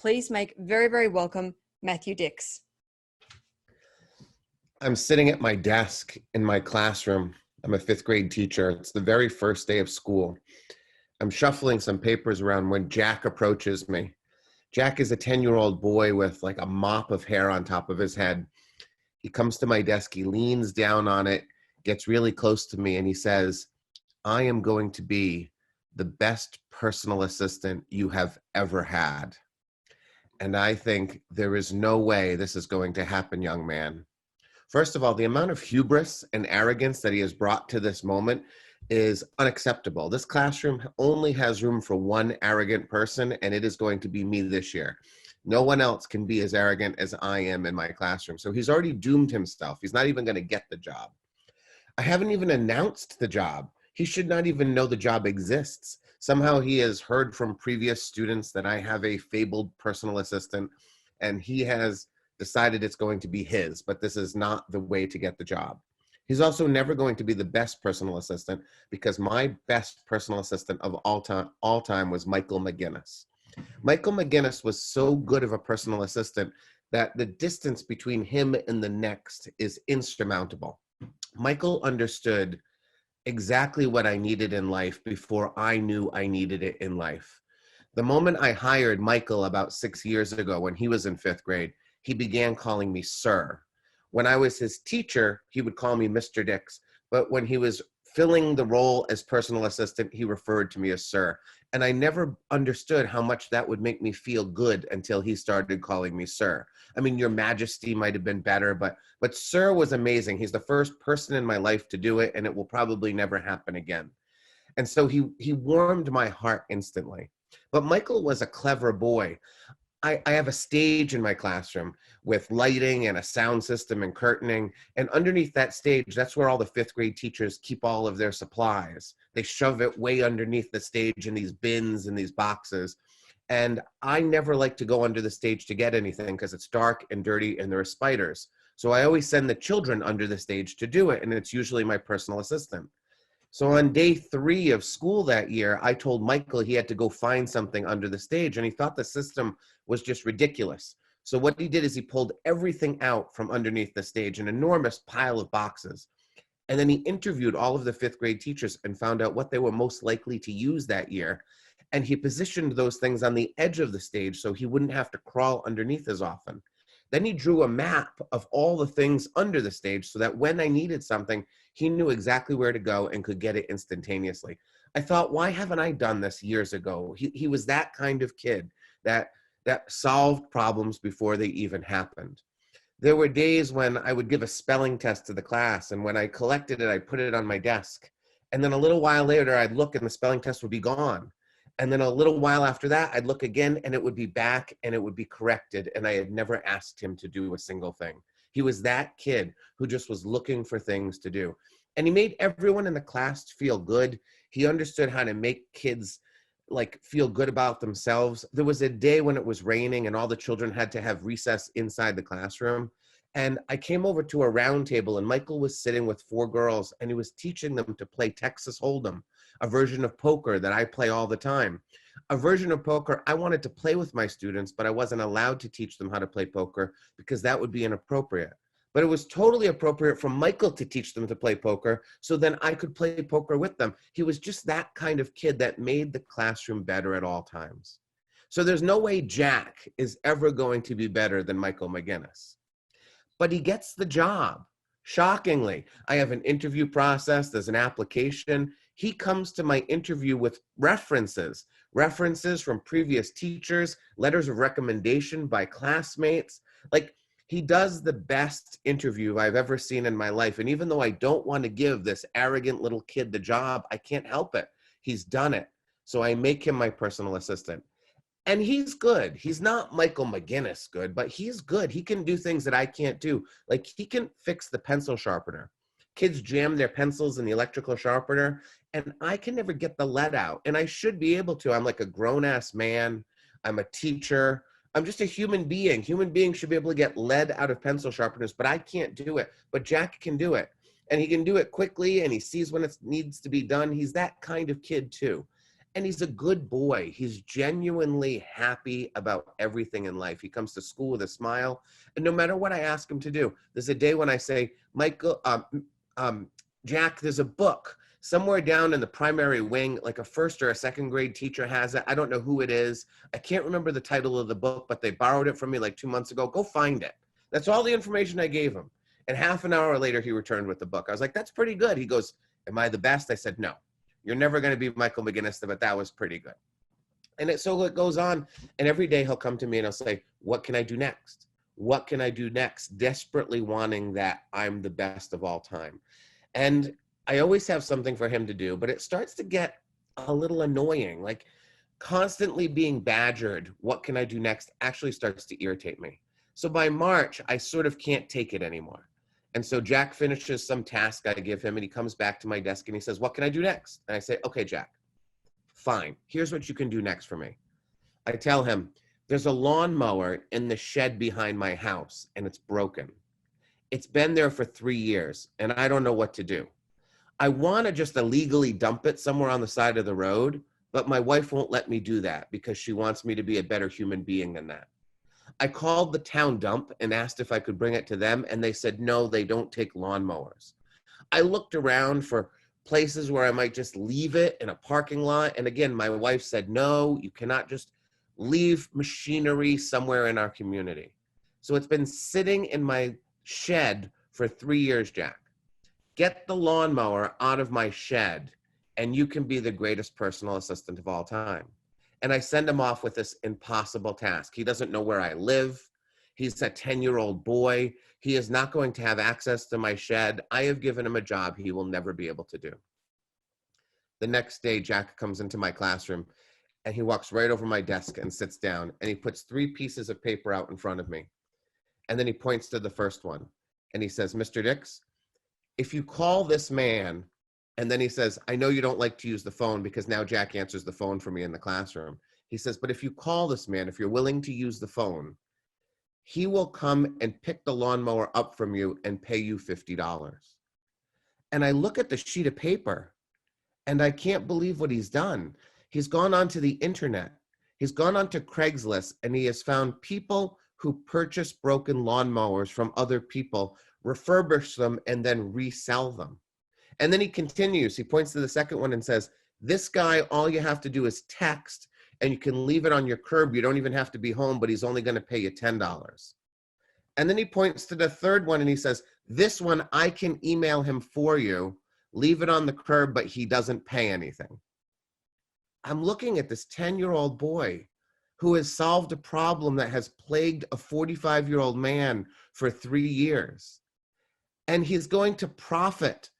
please make very, very welcome Matthew Dix. I'm sitting at my desk in my classroom. I'm a fifth grade teacher. It's the very first day of school. I'm shuffling some papers around when Jack approaches me. Jack is a 10-year-old boy with like a mop of hair on top of his head. He comes to my desk, he leans down on it, gets really close to me, and he says, "I am going to be the best personal assistant you have ever had." And I think there is no way this is going to happen, young man. First of all, the amount of hubris and arrogance that he has brought to this moment is unacceptable. This classroom only has room for one arrogant person, and it is going to be me this year. No one else can be as arrogant as I am in my classroom. So he's already doomed himself. He's not even going to get the job. I haven't even announced the job. He should not even know the job exists. Somehow he has heard from previous students that I have a fabled personal assistant, and he has decided it's going to be his, but this is not the way to get the job. He's also never going to be the best personal assistant because my best personal assistant of all time was Michael McGinnis. Michael McGinnis was so good of a personal assistant that the distance between him and the next is insurmountable. Michael understood exactly what I needed in life before I knew I needed it in life. The moment I hired Michael about 6 years ago when he was in fifth grade, he began calling me sir. When I was his teacher, he would call me Mr. Dix, but when he was filling the role as personal assistant, he referred to me as sir. And I never understood how much that would make me feel good until he started calling me sir. I mean, your majesty might have been better, but sir was amazing. He's the first person in my life to do it, and it will probably never happen again. And so he warmed my heart instantly. But Michael was a clever boy. I have a stage in my classroom with lighting and a sound system and curtaining. And underneath that stage, that's where all the fifth grade teachers keep all of their supplies. They shove it way underneath the stage in these bins and these boxes. And I never like to go under the stage to get anything because it's dark and dirty and there are spiders. So I always send the children under the stage to do it. And it's usually my personal assistant. So on day 3 of school that year, I told Michael he had to go find something under the stage, and he thought the system was just ridiculous. So what he did is he pulled everything out from underneath the stage, an enormous pile of boxes. And then he interviewed all of the fifth grade teachers and found out what they were most likely to use that year. And he positioned those things on the edge of the stage so he wouldn't have to crawl underneath as often. Then he drew a map of all the things under the stage so that when I needed something, he knew exactly where to go and could get it instantaneously. I thought, why haven't I done this years ago? He was that kind of kid that solved problems before they even happened. There were days when I would give a spelling test to the class, and when I collected it, I put it on my desk. And then a little while later, I'd look and the spelling test would be gone. And then a little while after that, I'd look again and it would be back and it would be corrected. And I had never asked him to do a single thing. He was that kid who just was looking for things to do. And he made everyone in the class feel good. He understood how to make kids like feel good about themselves. There was a day when it was raining and all the children had to have recess inside the classroom. And I came over to a round table and Michael was sitting with 4 girls and he was teaching them to play Texas Hold'em, a version of poker that I play all the time. A version of poker I wanted to play with my students, but I wasn't allowed to teach them how to play poker because that would be inappropriate. But it was totally appropriate for Michael to teach them to play poker so then I could play poker with them. He was just that kind of kid that made the classroom better at all times. So there's no way Jack is ever going to be better than Michael McGinnis. But he gets the job. Shockingly, I have an interview process, there's an application. He comes to my interview with references from previous teachers, letters of recommendation by classmates. Like, he does the best interview I've ever seen in my life. And even though I don't want to give this arrogant little kid the job, I can't help it. He's done it. So I make him my personal assistant. And he's good. He's not Michael McGinnis good, but he's good. He can do things that I can't do. Like, he can fix the pencil sharpener. Kids jam their pencils in the electrical sharpener, and I can never get the lead out. And I should be able to. I'm like a grown-ass man. I'm a teacher. I'm just a human being. Human beings should be able to get lead out of pencil sharpeners, but I can't do it. But Jack can do it. And he can do it quickly, and he sees when it needs to be done. He's that kind of kid, too. And he's a good boy. He's genuinely happy about everything in life. He comes to school with a smile. And no matter what I ask him to do, there's a day when I say, Michael, Jack, there's a book somewhere down in the primary wing, like a first or a second grade teacher has it. I don't know who it is. I can't remember the title of the book, but they borrowed it from me like 2 months ago. Go find it. That's all the information I gave him. And half an hour later, he returned with the book. I was like, that's pretty good. He goes, am I the best? I said, no. You're never going to be Michael McGinnis, but that was pretty good. And so it goes on. And every day he'll come to me and he'll say, what can I do next? What can I do next? Desperately wanting that I'm the best of all time. And I always have something for him to do, but it starts to get a little annoying. Like constantly being badgered, what can I do next, actually starts to irritate me. So by March, I sort of can't take it anymore. And so Jack finishes some task I give him and he comes back to my desk and he says, what can I do next? And I say, okay, Jack, fine. Here's what you can do next for me. I tell him, there's a lawnmower in the shed behind my house and it's broken. It's been there for 3 years and I don't know what to do. I want to just illegally dump it somewhere on the side of the road, but my wife won't let me do that because she wants me to be a better human being than that. I called the town dump and asked if I could bring it to them, and they said, no, they don't take lawnmowers. I looked around for places where I might just leave it in a parking lot. And again, my wife said, no, you cannot just leave machinery somewhere in our community. So it's been sitting in my shed for 3 years, Jack. Get the lawnmower out of my shed, and you can be the greatest personal assistant of all time. And I send him off with this impossible task. He doesn't know where I live. He's a 10-year-old boy. He is not going to have access to my shed. I have given him a job he will never be able to do. The next day, Jack comes into my classroom and he walks right over my desk and sits down and he puts 3 pieces of paper out in front of me. And then he points to the first one and he says, Mr. Dix, if you call this man, and then he says, I know you don't like to use the phone because now Jack answers the phone for me in the classroom. He says, but if you call this man, if you're willing to use the phone, he will come and pick the lawnmower up from you and pay you $50. And I look at the sheet of paper and I can't believe what he's done. He's gone onto the internet. He's gone onto Craigslist and he has found people who purchase broken lawnmowers from other people, refurbish them, and then resell them. And then he continues, he points to the second one and says, this guy, all you have to do is text and you can leave it on your curb. You don't even have to be home, but he's only going to pay you $10. And then he points to the third one and he says, this one, I can email him for you, leave it on the curb, but he doesn't pay anything. I'm looking at this 10-year-old boy who has solved a problem that has plagued a 45-year-old man for 3 years. And he's going to profit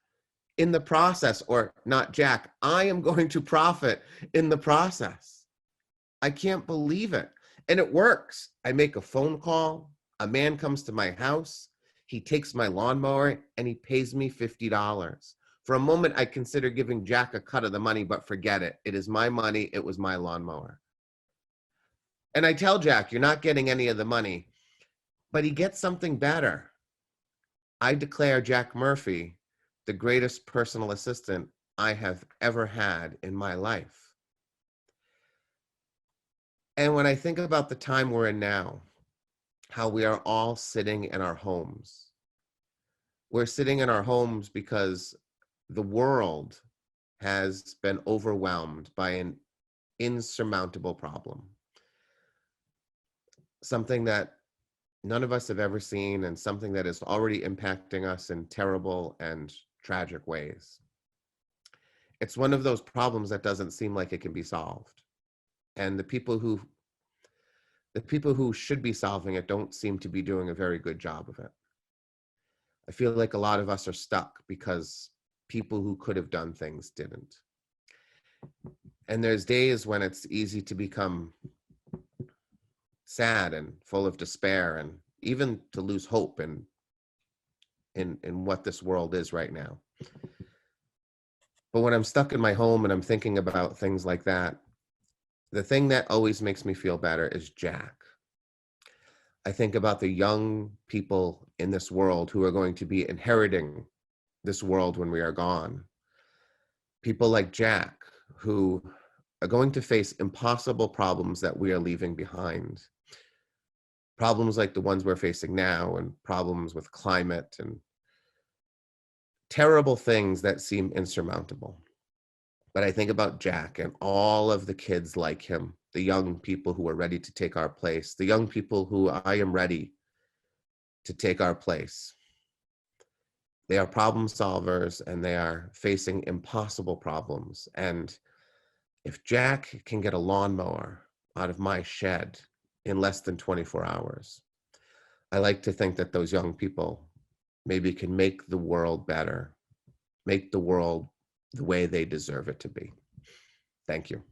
in the process, or not Jack, I am going to profit in the process. I can't believe it. And it works. I make a phone call. A man comes to my house. He takes my lawnmower and he pays me $50. For a moment, I consider giving Jack a cut of the money, but forget it. It is my money. It was my lawnmower. And I tell Jack, you're not getting any of the money, but he gets something better. I declare Jack Murphy the greatest personal assistant I have ever had in my life. And when I think about the time we're in now, how we are all sitting in our homes, we're sitting in our homes because the world has been overwhelmed by an insurmountable problem. Something that none of us have ever seen and something that is already impacting us in terrible and tragic ways. It's one of those problems that doesn't seem like it can be solved. And the people who should be solving it don't seem to be doing a very good job of it. I feel like a lot of us are stuck because people who could have done things didn't. And there's days when it's easy to become sad and full of despair and even to lose hope in what this world is right now. But when I'm stuck in my home and I'm thinking about things like that, the thing that always makes me feel better is Jack. I think about the young people in this world who are going to be inheriting this world when we are gone. People like Jack, who are going to face impossible problems that we are leaving behind. Problems like the ones we're facing now, and problems with climate and terrible things that seem insurmountable. But I think about Jack and all of the kids like him, the young people who are ready to take our place, the young people who I am ready to take our place. They are problem solvers and they are facing impossible problems. And if Jack can get a lawnmower out of my shed in less than 24 hours, I like to think that those young people maybe can make the world better, make the world the way they deserve it to be. Thank you.